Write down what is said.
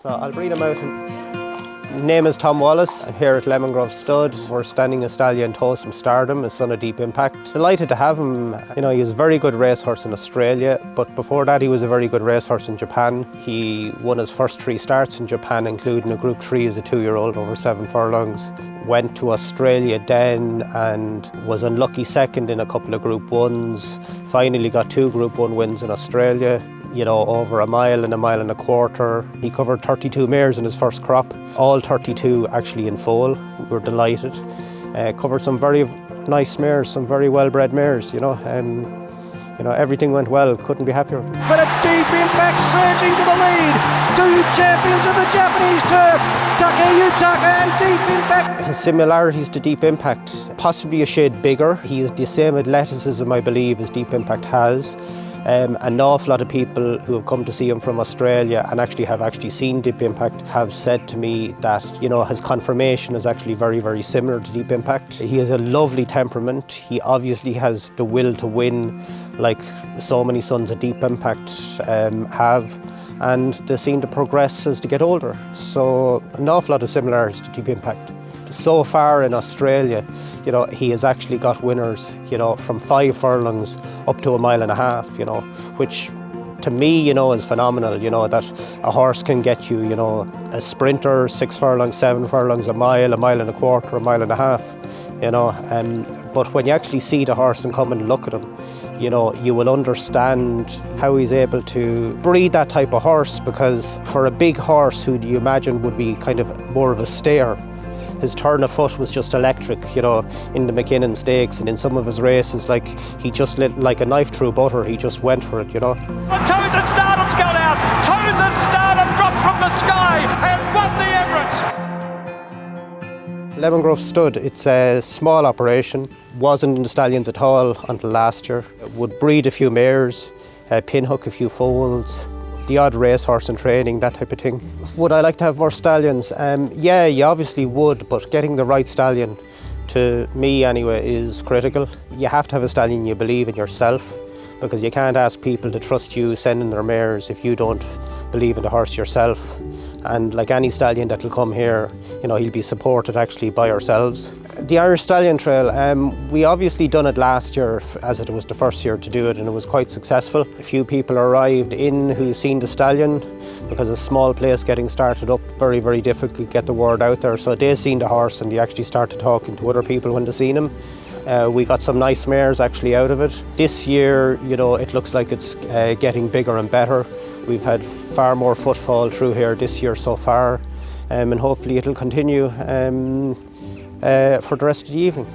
So I'll breed him out. Name is Tom Wallace. I'm here at Lemongrove Stud. We're standing a stallion, Tosen Stardom, a son of Deep Impact. Delighted to have him. You know, he was a very good racehorse in Australia, but before that he was a very good racehorse in Japan. He won his first 3 starts in Japan, including a Group 3 as a 2-year-old over 7 furlongs. Went to Australia then and was unlucky second in a couple of Group 1s. Finally got 2 Group 1 wins in Australia. You know, over a mile and a mile and a quarter. He covered 32 mares in his first crop, all 32 actually in foal. We were delighted. Covered some very nice mares, some very well-bred mares, you know. Everything went well, couldn't be happier. But it's Deep Impact surging to the lead. 2 champions of the Japanese turf, Takeyutaka and Deep Impact. His similarities to Deep Impact, possibly a shade bigger. He has the same athleticism, I believe, as Deep Impact has. An awful lot of people who have come to see him from Australia and have seen Deep Impact have said to me that, you know, his conformation is actually very, very similar to Deep Impact. He has a lovely temperament. He obviously has the will to win, like so many sons of Deep Impact have, and they seem to progress as they get older. So an awful lot of similarities to Deep Impact. So far in Australia, you know, he has actually got winners, you know, from 5 furlongs up to a mile and a half, you know, which to me, you know, is phenomenal, you know, that a horse can get you, you know, a sprinter, 6 furlongs, 7 furlongs, a mile and a quarter, a mile and a half, you know. But when you actually see the horse and come and look at him, you know, you will understand how he's able to breed that type of horse, because for a big horse who do you imagine would be kind of more of a stayer, his turn of foot was just electric, you know, in the McKinnon Stakes and in some of his races. Like, he just lit like a knife through butter, he just went for it, you know. Tosen Stardom's gone out. Tosen Stardom dropped from the sky and won the Emirates. Lemongrove Stud, it's a small operation. Wasn't in the stallions at all until last year. Would breed a few mares, pinhook a few foals, the odd racehorse in training, that type of thing. Would I like to have more stallions? Yeah, you obviously would, but getting the right stallion, to me anyway, is critical. You have to have a stallion you believe in yourself, because you can't ask people to trust you sending their mares if you don't believe in the horse yourself. And like any stallion that will come here, you know, he'll be supported actually by ourselves. The Irish Stallion Trail, we obviously done it last year, as it was the first year to do it, and it was quite successful. A few people arrived in who seen the stallion, because a small place getting started up, very, very difficult to get the word out there. So they seen the horse and they actually started talking to other people when they seen him. We got some nice mares actually out of it. This year, you know, it looks like it's getting bigger and better. We've had far more footfall through here this year so far, and hopefully it'll continue for the rest of the evening.